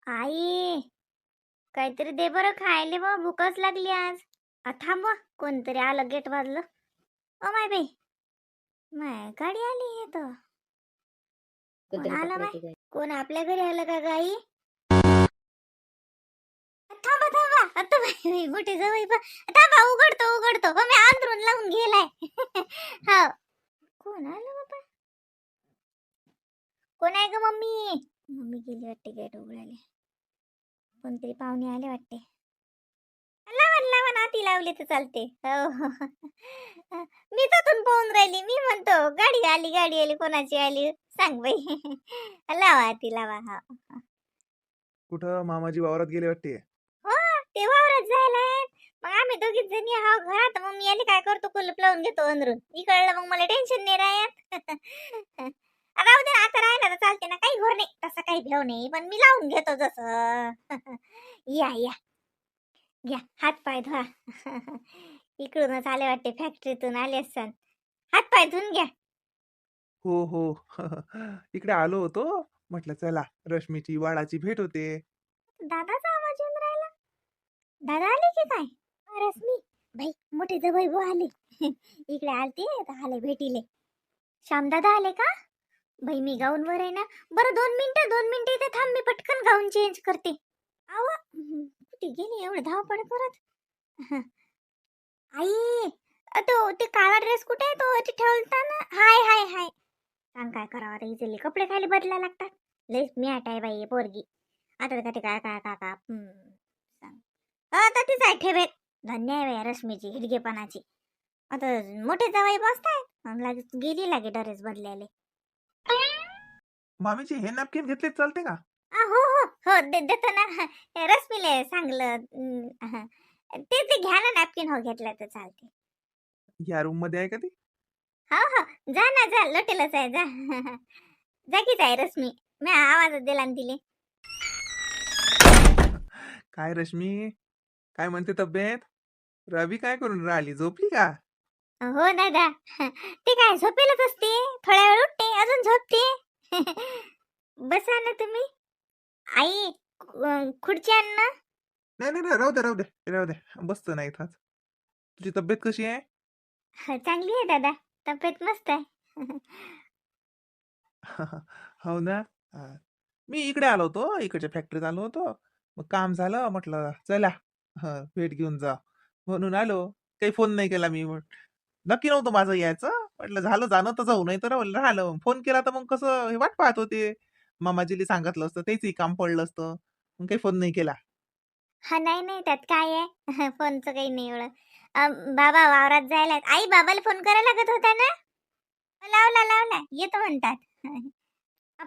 आई, काहीतरी दे बरं खायले बा, भूकच लागली आज. थांब हं, कोणतरी आलं, गेट वाजलं. ओ माय बाई, माय गाडी आली आहे तर. कोण कुत्रे आलं माय? पकडायची काय? कोण आपल्या घरी आलं का गाई? थांबा थांबा, आता बाई मोठी जवळ बा. थांबा, उघडतो उघडतो, मी अंदरून लावून गेलाय. हा, कोण आलं बाबा? कोण आहे ग मम्मी? मम्मी गेली वाटते गेट उघडायला. कोणतरी पाहुणे आले वाटते. लावा लावा, नाती लावली तर चालते. हो. मी तिथून पाहून राहिली, मी म्हणतो गाडी आली गाडी आली, कोणाची आली सांग बाई. लावा ती लावा. हा, कुठं मामाजी वावरात गेले वाटते. हो, ते वावरात जायला आहेत. मग आम्ही दोघीच जणी आहो घरात. मग मी आली काय करतो, कुलूप लावून घेतो अंदरून. इकडलं मग मला टेन्शन नाही राहत. राहू दे, आता राहिला तर चालते ना, काही घोर नाही तसं, काही भेव नाही, पण मी लावून घेतो जसं. या या, घ्या हात पाय धुवा. इकडूनच आले वाटते, फॅक्टरीतून आले असतात. हात पाय धुवून घ्या. हो हो. इकडे आलो होतो, म्हटलं चला रश्मीची वाडाची भेट होते. दादाचा आवाज येऊन राहिला. दादा आले की काय? रश्मी भाई, मोठे जवळ भाऊ आले. इकडे आलते तर आले भेटीले. श्यामदादा आले का? भाई मी गाऊनवर आहे ना. बरं 2 मिनिटं इथे थांब, मी पटकन गाऊन चेंज करते. आव, कुठे गेली एवढं धावपळ करत? आई, तो ते काळा ड्रेस कुठे आहे? तो ठेवलता ना. हाय हाय हाय. सांग काय करावं आता, इथे कपडे खाली बदलायला लागतात. लईच मॅट आहे बाई पोरगी. आता का ते काय काय काय काय सांग. आता तीच आहे ठेवेत. धन्य आहे बाई रश्मीची हिडगेपणाची. आता मोठे जावई बसतायत, लगेच गेली लागे ड्रेस बदलायला. मामीची हे नॅपकिन घेतले चालते का? हो हो हो, देतो ना. रश्मीले सांगलं. ते घ्या ना नॅपकिन. हो, घेतलं तर चालते. या रूम मध्ये आहे का ती? हो हो, जा ना जा, लोटेलच आहे जा. जागीच आहे रश्मी, मी आवाज दिला ना तिले. काय रश्मी, काय म्हणते तब्येत? रवी काय करून राहिली, झोपली का? हो दादा, ते काय झोपेलच असते, थोड्या वेळ उठते अजून झोपते. बसा ना तुम्ही. आई, खुर्ची आण ना. नाही नाही नाही, राहू दे राहू दे राहू दे, बसतो नाही इथंच. तुझी तब्येत कशी आहे? चांगली आहे दादा, तब्येत मस्त आहे. हो ना. हा. मी इकडे आलो होतो, इकडच्या फॅक्टरीत आलो होतो. मग काम झालं, म्हटलं चला भेट घेऊन जा म्हणून आलो. काही फोन नाही केला मी. नक्की नव्हतं माझं यायचं, म्हटलं झालं जाणं तर जाऊ, नाही तर राहिलं. फोन केला तर मग कसं हे वाट पाहत होते. मामाजीला सांगितलं असतं, तेच काम पडलं असतं. मग काही फोन नाही केला. हा, नाही नाही, त्यात काय आहे. फोनचं काही नाही एवढं. बाबा वावरात जायला आहेत. आई, बाबाला फोन करायला लागत होता ना. लावला लावला, येतो म्हणतात.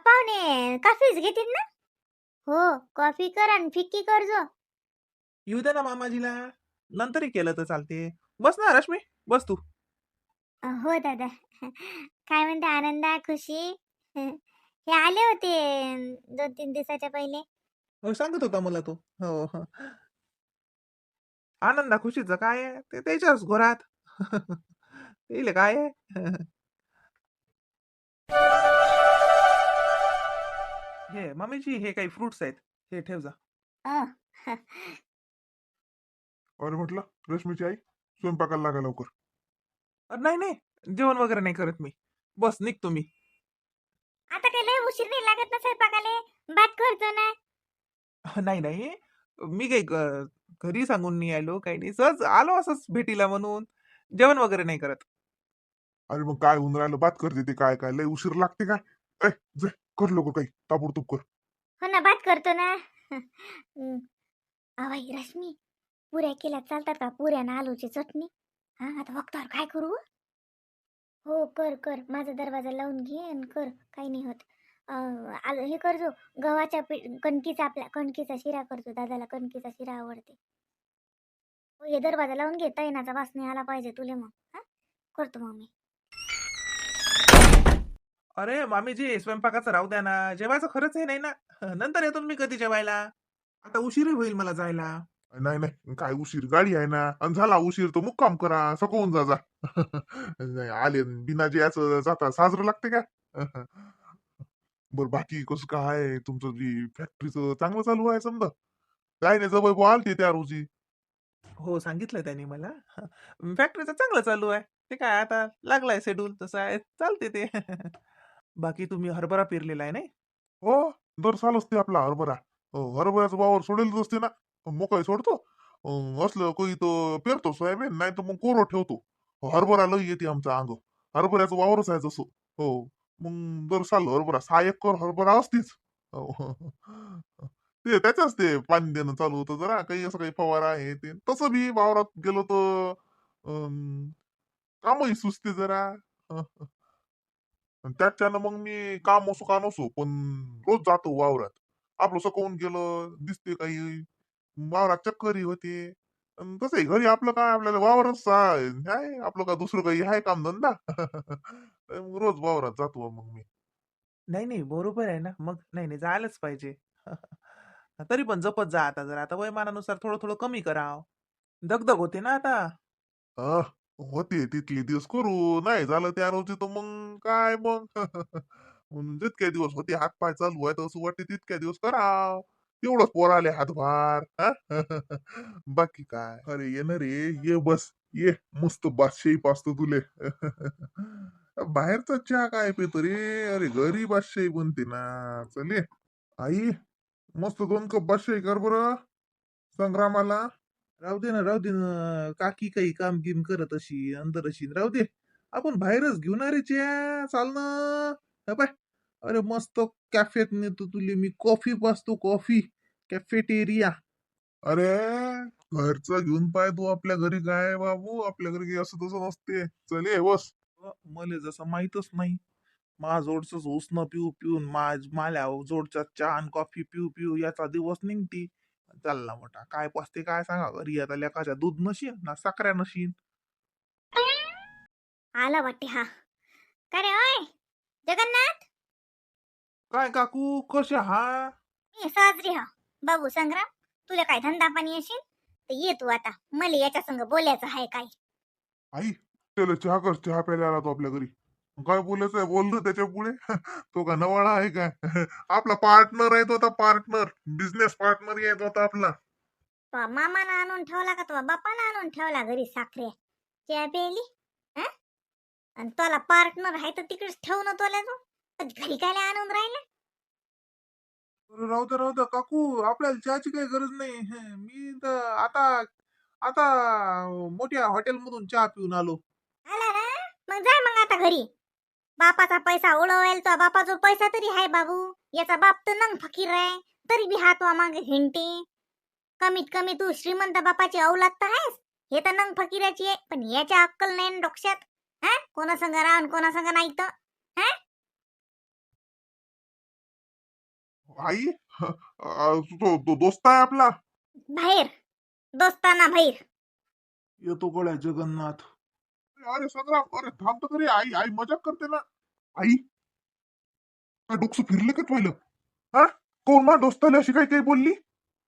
पाहुणे कॉफीच घेतील ना. हो, कॉफी कर आणि फिक्की कर जो. येऊ दे ना मामाजीला, नंतरही केलं तर चालते. बस ना रश्मी, बस तू. हो दादा. काय म्हणते आनंदा, खुशी? हे आले होते 2-3 दिवसाच्या पहिले. हो, सांगत होता मला तो. हो हो. आनंदा खुशीचं काय आहे, ते त्याच्याच घरात. तेले काय आहे. हे मामीजी, हे काही फ्रुट्स आहेत, हे ठेव जा. अ, अरे म्हटलं, रश्मीची आई स्वयंपाकाला लागा लवकर. नाही नाही, जेवण वगैरे नाही करत मी. बस निघतो मी. आता काही लय उशीर नाही लागत ना स्वयंपाकाले, भात करतो ना. नाही नाही, मी काही घरी सांगून नाही आलो, काही नाही, सहज आलो असंच भेटीला म्हणून. जेवण वगैरे नाही करत. अरे मग काय होऊन राहिलं, बात करते ते काय काय लय उशीर लागते काय? ए, जा कर लवकर, काही ताबडतोब कर. हो ना, भात करतो ना. अवाई रश्मी, पुऱ्या केल्या चालतात का? पुऱ्या ना आलूची चटणी. हा, आता बघतो काय करू. हो, कर कर, माझा दरवाजा लावून घे आणि कर, काही नाही होत. आलू हे करजो, गव्हाच्या कणकीचा, आपल्या कणकीचा शिरा करतो. दादाला कणकीचा शिरा आवडते. हो, हे दरवाजा लावून घे, तैनाचा वास नाही आला पाहिजे तुले. मग हा, करतो मग मी. अरे मामीजी, स्वयंपाकाचं राहू द्या ना, जेवायचं खरंच हे नाही ना. नंतर येतो मी कधी जेवायला, आता उशीरही होईल मला जायला. नाही नाही, काय उशीर, गाडी आहे ना. आणि झाला उशीर तो मुक्काम करा, सकवून जा जा. नाही, आले बिना याचं जाता साजरं लागते का? बरं बाकी कसं काय तुमचं जी फॅक्टरीचं चांगलं चालू आहे समजा? काय नाही जवळ बुवा आलते त्या रोजी. हो, सांगितलं त्यांनी मला. फॅक्टरीचं चांगलं चालू आहे. ते काय आता लागलाय शेड्यूल तसं आहे, चालते ते. बाकी तुम्ही हरभरा पेरलेला आहे नाही? हो, दर साल असते आपला हरभरा. हरभऱ्याचा वावर सोडेलच असते ना. मोकळे सोडतो. असलं काही तर पेरतो सोयाबीन, नाही तर मग कोरं ठेवतो. हरभरा लई येते आमचा अंग. हरभऱ्याचं वावरच आहे जसं. हो. मग दर साल हरभरा 6 एकर हरभरा असतेच. हो. ते त्याच्याच ते पाणी देणं चालू होतं जरा काही असं काही फवारा आहे ते. तसं बी वावरात गेलो तर अं, कामही सुचते जरा. आणि त्याच्यानं मग मी काम असो का नसो पण रोज जातो वावरात. आपलं सकाळून गेलं दिसते काही वावरात चक्करही होते. अन तसंही घरी आपलं काय आपल्याला वावरच आहे आपलं का दुसरं काही आहे कामधंदा. तर मग रोज वावरात जातो मग मी. नाही, नाही, बरोबर आहे ना. मग नाही, नाही, जायलाच पाहिजे. तरी पण जपत जा आता जरा. आता वयोमानानुसार थोडं-थोडं कमी करावं. दगदग होते ना आता. अह, होते तिथले दिवस करू नाही झालं त्या रोजी तर मग काय मग. म्हणून जितके दिवस होते हातपाय चालू आहेत असं वाटते तितक्या दिवस कराव. तेवढंच पोराले हातभार हा? बाकी काय अरे ये ना रे ये बस ये मस्त बादशाही पाचतो तुले. बाहेरचा चहा काय पितो रे अरे घरी बादशाही बनते ना चल ये. आई मस्त 2 कप बादशाही कर बरं संग्रामाला. राहू दे ना, राहू दे ना. काकी काही काम गिम करत अशी अंदर अशी राहू दे. आपण बाहेरच घेऊ ना रे च्या चाल ना. हा पाय अरे मस्त कॅफेत नेतो तुले मी कॉफी पाचतो कॉफी कॅफेटेरिया. अरे घरचं घेऊन पाय तू आपल्या घरी काय आहे बाबू आपल्या घरी काही असं तसं नसते चल ये बस. मले जसं माहीतच नाही. जोडच उसनं पिऊ पिऊन माल्या जोडच्या चहा आणि कॉफी पिऊ पिऊ याचा दिवस निघती. चालला मोठा काय पसते काय सांगा घरी आता लेकाच्या दूध नशीन ना साखऱ्या नशीन. आला वाटते हा. काय रे ओय जगन्नाथ, काय काकू कसे हा? मी साजरी हा. बाबू संग्राम, तुला काय धंदा पाणी येशील तर ये तू आता. मला याच्या संग बोलायचं आहे काय. आई त्याला चहा कर चहा प्यायला आला तो आपल्या घरी. काय बोलायचं आहे बोल ना त्याच्या पुढे. तो का नवाळा आहे काय. आपला पार्टनर आहे तो आता पार्टनर बिझनेस पार्टनर आहे तो आता आपला. तो मामानं आणून ठेवला का तो बापानं आणून ठेवला घरी साखरे चहा प्यायली. आणि तुला पार्टनर आहे तर तिकडेच ठेवून तुला तू घरी काय आणून राहिला. राहू द्या काकू आपल्याला चहाची काही गरज नाही. मी तर आता आता मोठ्या हॉटेलमधून चहा पिऊन आलो. आला ना, मग जाय मग आता घरी. बापाचा पैसा उडवायला तो बापाचा पैसा तरी आहे बाबू. याचा बाप तर नंग फकीर आहे तरी बी हात मागे हिंडते. कमीत कमी तू श्रीमंत बापाची औलाद तर आहेस. हे तर नंग फकीराची आहे पण याच्या अक्कल नाही ना डोक्यात. हा कोणा संग राहून कोणा संग नाही तर. हा आई तो दोस्त आहे आपला. बाहेर दोस्ताना बाहेर. येतो गड्या जगन्नाथ. अरे संग्राम अरे थांब तर खरी आई आई मजाक करते ना. आई काय डोकं फिरलं का तुला. हा कोण मा दोस्ताला अशी काही काही बोलली.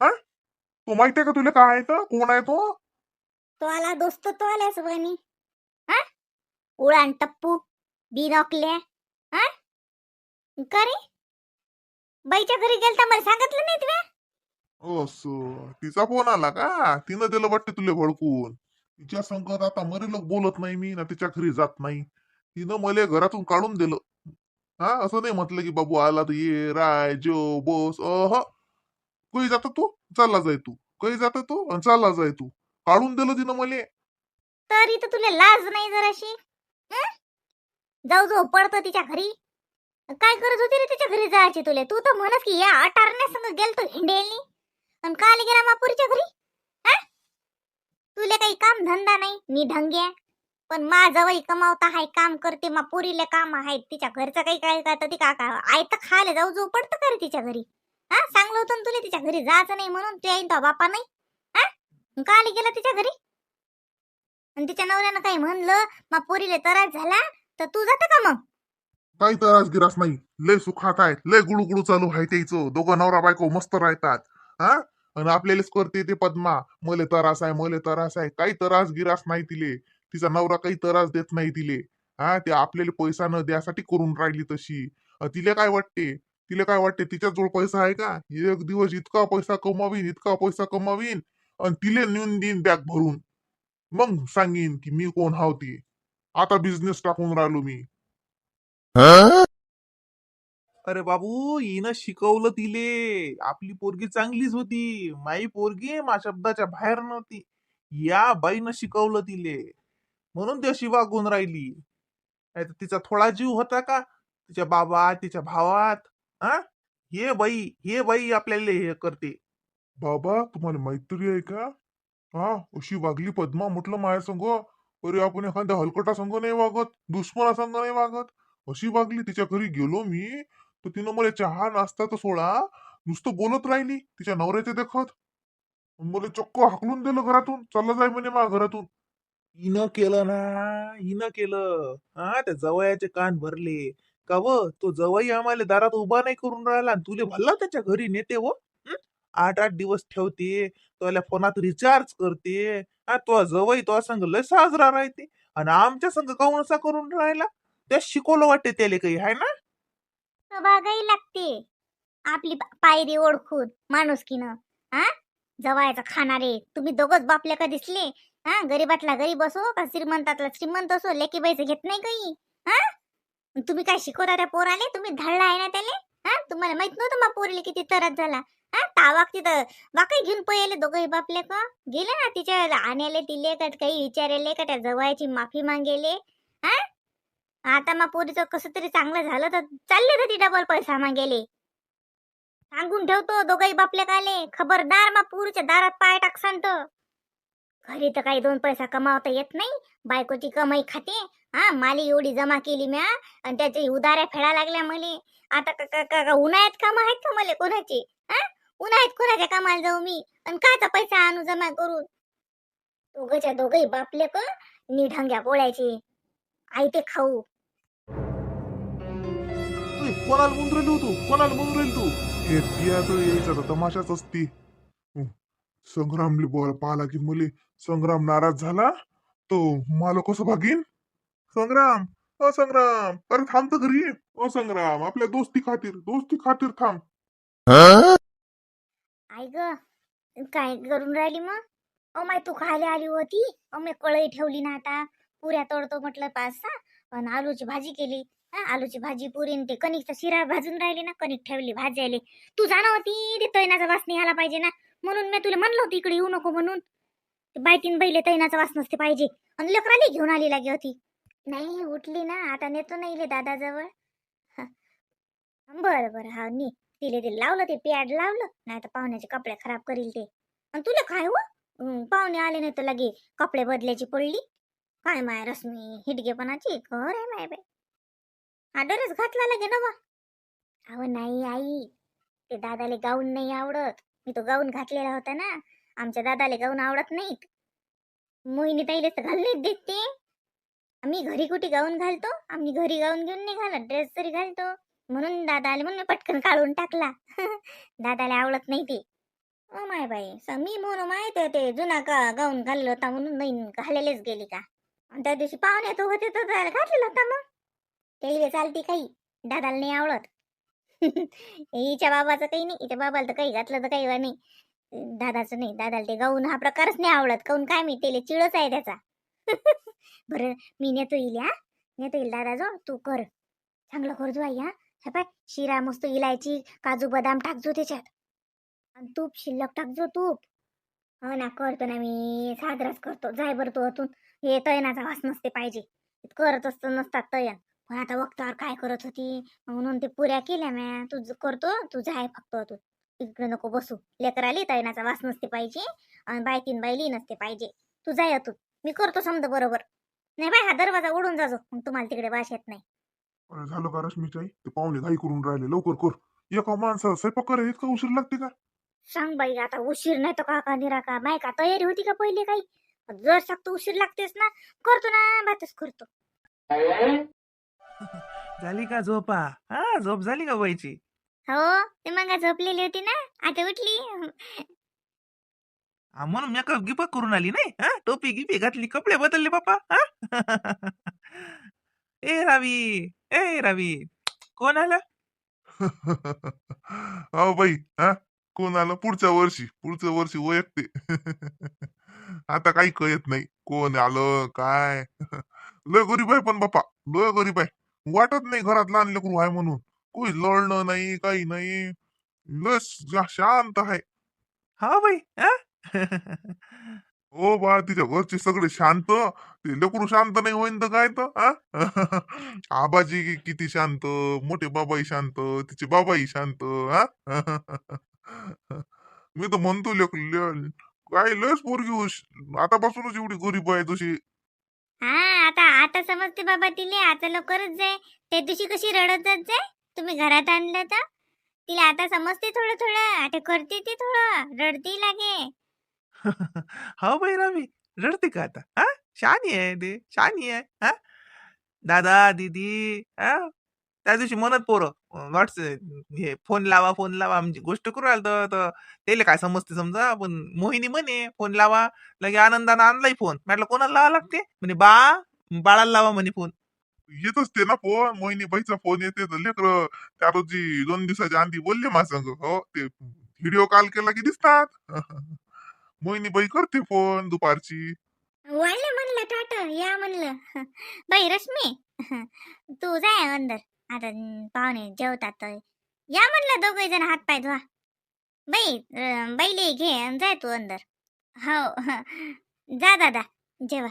हा तो माहितीये का तुला काय आहे तर कोण आहे तो. तो आला दोस्त तो आलास बनी. हा उडान टप्पू बिनॉकल्या. हा का रे बाईच्या घरी गेलता मला सांगितलं नाही तुला. असं तिचा फोन आला का तिनं दिलं वाटतं तुला भडकून. तिच्या संगत आता मरे लोक बोलत नाही मी ना तिच्या घरी जात नाही. तिनं मला घरातून काढून दिलं. हा असं नाही म्हटलं की बाबू आला तर ये राय जो बस कधी जातो तू चालला जाय तू कधी जातो तू आणि चालला जाय तू. काढून दिलं तिनं मला. तरी तर तुला लाज नाही जराशी. हं? जाऊ जाऊ पडतं तिच्या घरी. काय करत होती रे तिच्या घरी जायची तुला. तू तर म्हणस की या अटारण्या संग गेलतो हिंडेलनी आणि काल गेला मापुरीच्या घरी. हा तुला काही काम धंदा नाही निढंग्या. पण माझा वही कमावता हाय काम करते मापुरीले काम आहेत तिच्या घरचं काही काय काय ती का आय तर खायला जाऊ जाऊ पडतं का रे तिच्या घरी. हा सांगलं होतं ना तुला तिच्या घरी जायचं नाही म्हणून तू येईन तो बापा नाही. हा काल गेला तिच्या घरी आणि तिच्या नवऱ्यानं काही म्हणलं मग पोरीले त्रास झाला तर तू जात का मग. काही त्रास गिरास नाही लय सुखात आहेत लय गुळू चालू आहे त्याचं दोघं नवरा बायको मस्त राहतात. हा आणि आपल्यालाच करते ते पद्मा मले त्रास आहे काही त्रास गिरास नाही तिले. तिचा नवरा काही त्रास देत नाही तिले. हा ते आपल्याला पैसा न द्यासाठी करून राहिली तशी. तिला काय वाटते तिला काय वाटते तिच्याजवळ पैसा आहे का? एक दिवस इतका पैसा कमावीन, इतका पैसा कमावीन, आणि तिले नेऊन देईन बॅग भरून. मग सांगीन की मी कोण हाव ती. आता बिझनेस टाकून राहिलो मी. अरे बाबू, हिनं शिकवलं तिले. आपली पोरगी चांगलीच होती. माई पोरगी मा शब्दाच्या बाहेर नव्हती. या बाईनं शिकवलं तिले, म्हणून ती अशी वागून राहिली. नाहीतर तिचा थोडा जीव होता का तिच्या बाबा तिच्या भावात? हा, हे बाई आपल्याला हे करते. बाबा तुम्हाला मैत्री आहे का? हा, अशी वागली पद्मा म्हटलं माया संग. अरे आपण एखाद्या हलकटा संघ नाही वागत, दुश्मना संघ नाही वागत. अशी वागली. तिच्या घरी गेलो मी तर तिनं मला चहा नाश्ता तर सोडा, नुसतं बोलत राहिली तिच्या नवऱ्याच्या देखत. मला चक्क हाकलून दिलं घरातून. चालला जाय म्हणे माझ्या घरातून. हिनं केलं ना, हिनं केलं. हा, त्या जवयाचे कान भरले का व तो जवई आम्हाला दारात उभा नाही करून राहिला, आणि तुले भल्ला त्याच्या घरी नेते व 8-8 दिवस ठेवते, तुला फोनात रिचार्ज करते. हा, तो जवई तो संग लय साजरा राहते, आणि आमच्या संग काऊन असा करून राहिला? त्या शिकवलं वाटते त्याले काही, हाय ना? बागाही लागते आपली पायरी ओळखून माणुसकीनं. हा, जवायचं खाणारे तुम्ही दोघच बापले का दिसले? हा, गरीबातला गरीब असो का श्रीमंतातला श्रीमंत असो, लेकी बाईचं घेत नाही काही. हा, तुम्ही काय शिकवता त्या पोराले? तुम्ही धडला आहे ना त्याले? हा, तुम्हाला माहित नव्हतं मा पोरीले किती त्रास झाला? हा, तावाक तिथं वाकई घेऊन पहिले दोघही बापले का गेले ना तिच्या आण्याले तिले का काही विचारले का त्या जवायची माफी मागेले? हा, आता मा पोरीचं कसं तरी चांगलं झालं तर चालले तर ती डबल पैसा मागेले. सांगून ठेवतो दोघही बापले काले, खबरदार मा पोरीच्या दारात पाय टाकसान तर. घरी तर काही 2 पैसा कमावता येत नाही, बायकोची कमाई खाते. हा, माली एवढी जमा केली म्या, आणि त्याची उदाऱ्या फेडा लागल्या मले. आता उन्हाळ्यात काम आहेत का मले कोणाचे? हा, उन्हाळ्यात कोणाच्या कामाला जाऊ मी, आणि कायचा पैसा आणू जमा करून? दोघच्या दोघही बापले का निढंग्या पोळ्याचे आई ते खाऊ. ए, कोणाला म्हणून राहिली तू? कोणाला म्हणून राहिली तू? हे बिया तर यायचा तर तमाशाच असती. संग्रामले बोल पाहला की मुली. संग्राम नाराज झाला तो मला कसं भागीन? संग्राम, ओ संग्राम, अरे थांब तर घरी. ओ संग्राम, आपल्या दोस्ती खातीर थांब. आई ग, काय करून राहिली मग? माय तू खायला आली होती. मी कळई ठेवली ना, आता पुऱ्या तळतो म्हटलं 5-6, पण आलूची भाजी केली. हा, आलूची भाजी पुरी ते कणिकचा शिरा भाजून राहिली ना, कणिक ठेवली भाजायले. तू जाणं होती ते तैनाचा वास नाही आला पाहिजे ना, म्हणून मी तुला म्हणलं होतं इकडे येऊ नको म्हणून. बायतीन बैले तैनाचा वास नसते पाहिजे, आणि लेकराली घेऊन आली लागे होती. नाही उठली ना, आता नेतो ना इले दादाजवळ. बरं बरं, हा नी. तिले लावलं ते पॅड लावलं, नाही तर पाहुण्याचे कपडे खराब करील ते. आणि तुला काय हो, पाहुणे आले नाही तर लगे कपडे बदलायची पडली. काय माय रश्मी हिटगेपणाची कर आहे माय बाई. हा ड्रेस घातला लगे ना बा. अहो नाही आई, ते दादाले गाऊन नाही आवडत. मी तो गाऊन घातलेला होता ना, आमच्या दादाले गाऊन आवडत नाहीत. मोहिनी ताईले तर घाल नाहीत देत ते. आम्ही घरी कुठे गाऊन घालतो? आम्ही घरी गाऊन घेऊन नाही घालत, ड्रेस तरी घालतो. म्हणून दादा आले म्हणून मी पटकन काढून टाकला. दादाला आवडत नाही ते. ओ माय बाई, मी म्हणून माहित आहे ते जुना का गाऊन घालला होता म्हणून नाही घालायलाच गेली का? आणि त्या दिवशी पाहुणे तो होते तर घातलेला होता मग. ते चालती काही, दादाला नाही आवडत. हिच्या बाबाचं काही नाही, हिच्या बाबाला तर काही घातलं तर काही नाही. दादाचं नाही, दादाला ते गाऊन हा प्रकारच नाही आवडत. काऊन काय मी तेले चिळच आहे त्याचा. बरं मी नेतो येईल, हा नेतो येईल दादा जो, तू कर चांगलं कर जो आई. हा, हे पाय शिरा मस्त इलायची काजू बदाम टाकजो त्याच्यात, आणि तूप शिल्लक टाकजो तूप. हो ना, करतो ना मी, साजराच करतो. जाय बरं तू अतून, हे तयनाचा वास नसते पाहिजे. करत असत नसतात तयन, पण आता वक्तावर काय करत होती म्हणून ते पुऱ्या केल्या म्या. तू करतो, तू जाय फक्त अतून, इकडे नको बसू. लेकराली तयनाचा वास नसते पाहिजे, आणि बायतीन बायली नसते पाहिजे. तू जाय अतून, मी करतो समजा बरोबर. नाही बाय, हा दरवाजा उडून जाजो, मग तुम्हाला तिकडे वास येत नाही. अरे झालं का रश्मीच्याई? ते पाहुणे घाई करून राहिले, लवकर कर. एका माणसाला स्वयंपाक करायला इतका उशीर लागते का? सांग बाई, आता उशीर नाही तर का निरा का माय का तयारी होती का पहिले काही? जर सांगतो उशीर लागतेस ना, करतो ना, बातच करतो. झाली का झोपा? हा, झोप झाली का बाईची? हो, ते मग झोपलेली होती ना, आता उठली. म्हणून मेकअप गिपअप करून आली नाही? हा, टोपी गिपी घातली, कपडे बदलले बापा. हा? ए रवी, कोण आलं? हो बाई, हा कोण आलं पुढच्या वर्षी ओळखते. आता काही कळत नाही कोण आलं काय. लय गरीब आहे पण बापा, लय गरीब आहे. वाटत नाही घरात लहान लेकरू आहे म्हणून. कोणी लढणं नाही काही नाही. लय शांत आहे. हा बाई हा? हो बा, तिच्या घरचे सगळे शांत. ते लेकरू शांत नाही होईन तर काय तर हा? आबाजी किती शांत, मोठे बाबाही शांत, तिचे बाबाही शांत. हा. मी तर म्हणतो काय लयच पोरगी आतापासूनच एवढी गरीब आहे तशी. हा, आता आता समजते बाबा तिले. आता लवकरच जाय. त्या दिवशी कशी रडतच जाय तुम्ही घरात आणलं तर. तिला आता समजते थोडं थोडं. आता करते ती थोडं रडती लागे. हा बाई रवी, रडते का आता हा? शहाणी आहे ते, शहाणी आहे हा. दादा दीदी हा, त्या दिवशी म्हणत पोरं व्हॉट्सअप हे फोन लावा म्हणजे गोष्ट करू राहिलं तर त्याला काय समजते समजा. पण मोहिनी म्हणे फोन लावा, लगे आनंदानं आणलाय फोन. म्हटलं कोणाला लावा लागते म्हणे बाळाला लावा म्हणे फोन. येत असते ना फोन, मोहिनी बाईचा फोन येते तर लेकर त्या रोजी 2 दिवसाच्या आधी बोलले माझ्या संग. हो, ते व्हिडिओ कॉल केला की दिसतात. मोहिनी बाई करते फोन दुपारची. वाढलं म्हणलं टाट या म्हणलं. बाई रश्मी, तू जाय अंदर. आता पाहुणे जेवतात तर. या म्हणलं दोघे जण हात पाय धुवा. बाई बाईले घे अन जाय तू अंदर. हो. जा दादा जेवा.